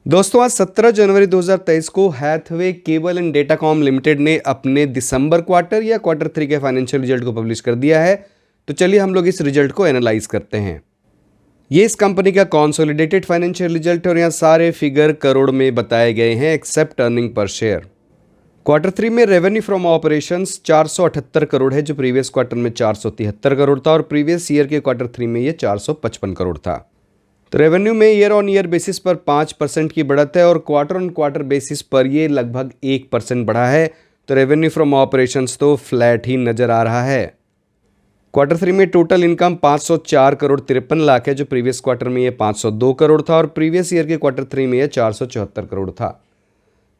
दोस्तों आज 17 जनवरी 2023 को Hathway cable and Datacom limited ने अपने दिसंबर क्वार्टर या क्वार्टर 3 के फाइनेंशियल रिजल्ट को पब्लिश कर दिया है। तो चलिए हम लोग इस रिजल्ट को एनालाइज करते हैं। ये इस कंपनी का कॉन्सोलिडेटेड फाइनेंशियल रिजल्ट है और यहाँ सारे फिगर करोड़ में बताए गए हैं except earning per share. Quarter 3 में रेवेन्यू फ्रॉम ऑपरेशंस 478 करोड़ है जो प्रीवियस क्वार्टर में 473 करोड़ था और प्रीवियस ईयर के क्वार्टर 3 में ये 455 करोड़ था। तो रेवेन्यू में ईयर ऑन ईयर बेसिस पर 5% की बढ़त है और क्वार्टर ऑन क्वार्टर बेसिस पर ये लगभग 1% बढ़ा है। तो रेवेन्यू फ्रॉम ऑपरेशंस तो फ्लैट ही नज़र आ रहा है। क्वार्टर 3 में टोटल इनकम 504 करोड़ 53 लाख है जो प्रीवियस क्वार्टर में ये 502 करोड़ था और प्रीवियस ईयर के क्वार्टर 3 में ये 474 करोड़ था।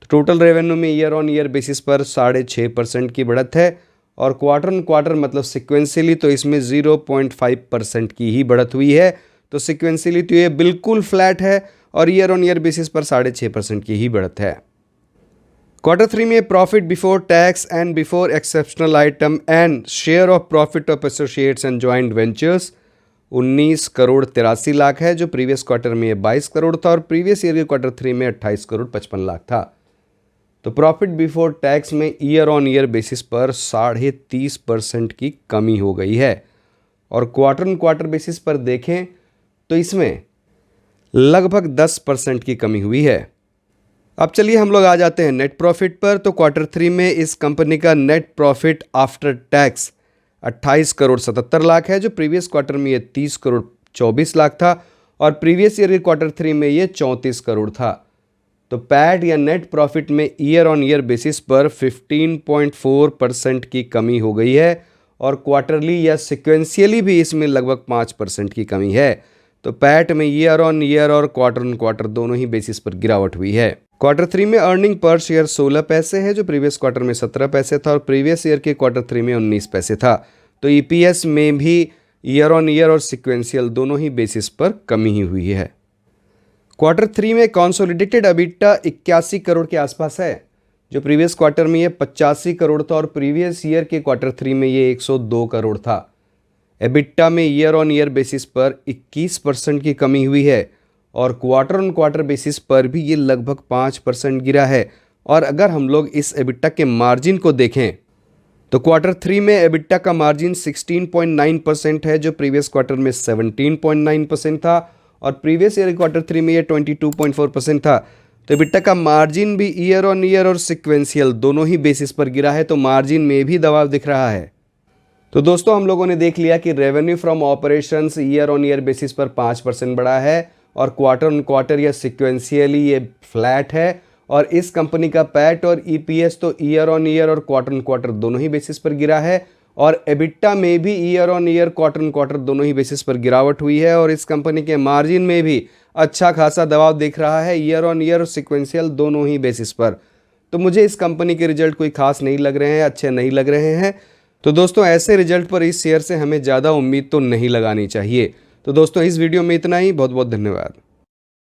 तो टोटल रेवेन्यू में ईयर ऑन ईयर बेसिस पर 6.5% की बढ़त है और क्वार्टर ऑन क्वार्टर मतलब सिक्वेंशियली तो इसमें 0.5% की ही बढ़त हुई है। तो सिक्वेंशियली तो ये बिल्कुल फ्लैट है और ईयर ऑन ईयर बेसिस पर 6.5% की ही बढ़त है। क्वार्टर 3 में profit before tax and before exceptional item and share of profit of associates and joint ventures 19 crore 83 lakh है जो प्रीवियस क्वार्टर में ये 22 करोड़ था और प्रीवियस ईयर के क्वार्टर 3 में 28 करोड़ 55 लाख था। तो प्रॉफिट बिफोर टैक्स में ईयर ऑन ईयर बेसिस पर 30.5% की कमी हो गई है और क्वार्टर ऑन क्वार्टर बेसिस पर देखें तो इसमें लगभग 10% की कमी हुई है। अब चलिए हम लोग आ जाते हैं नेट प्रॉफिट पर। तो क्वार्टर 3 में इस कंपनी का net profit after tax 28 crore 77 lakh है जो प्रीवियस क्वार्टर में ये 30 करोड़ 24 लाख था और प्रीवियस ईयर के क्वार्टर 3 में ये 34 करोड़ था। तो पैट या नेट प्रॉफिट में ईयर ऑन ईयर बेसिस पर 15.4% की कमी हो गई है और क्वार्टरली या सिक्वेंशियली भी इसमें लगभग 5% की कमी है। तो पैट में ईयर ऑन ईयर और क्वार्टर ऑन क्वार्टर दोनों ही बेसिस पर गिरावट हुई है। क्वार्टर 3 में अर्निंग पर शेयर 16 पैसे है जो प्रीवियस क्वार्टर में 17 पैसे था और प्रीवियस ईयर के क्वार्टर 3 में 19 पैसे था। तो ईपीएस में भी ईयर ऑन ईयर और सिक्वेंशियल दोनों ही बेसिस पर कमी ही हुई है। क्वार्टर 3 में कॉन्सोलिडेटेड एबिटा 81 करोड़ के आसपास है जो प्रीवियस क्वार्टर में ये 85 करोड़ था और प्रीवियस ईयर के क्वार्टर 3 में ये 102 करोड़ था। एबिटा में ईयर ऑन ईयर बेसिस पर 21% की कमी हुई है और क्वार्टर ऑन क्वार्टर बेसिस पर भी ये लगभग 5% गिरा है। और अगर हम लोग इस एबिटा के मार्जिन को देखें तो क्वार्टर 3 में एबिटा का मार्जिन 16.9% है जो प्रीवियस क्वार्टर में 17.9% था और प्रीवियस ईयर क्वार्टर 3 में ये 22.4% था। तो एबिटा का मार्जिन भी ईयर ऑन ईयर और सिक्वेंशियल दोनों ही बेसिस पर गिरा है। तो मार्जिन में भी दबाव दिख रहा है। तो दोस्तों हम लोगों ने देख लिया कि revenue from operations year on year basis पर 5% बढ़ा है और क्वार्टर ऑन क्वार्टर या सिक्वेंशियली ये फ्लैट है और इस कंपनी का पैट और ईपीएस तो ईयर ऑन ईयर और क्वार्टर ऑन क्वार्टर दोनों ही बेसिस पर गिरा है और एबिटा में भी year on year quarter on quarter दोनों ही बेसिस पर गिरावट हुई है और इस कंपनी के मार्जिन में भी अच्छा खासा दबाव दिख रहा है ईयर ऑन ईयर और सिक्वेंशियल दोनों ही बेसिस पर। तो मुझे इस कंपनी के रिजल्ट कोई खास नहीं लग रहे हैं, अच्छे नहीं लग रहे हैं। तो दोस्तों ऐसे रिजल्ट पर इस शेयर से हमें ज़्यादा उम्मीद तो नहीं लगानी चाहिए। तो दोस्तों इस वीडियो में इतना ही। बहुत बहुत धन्यवाद।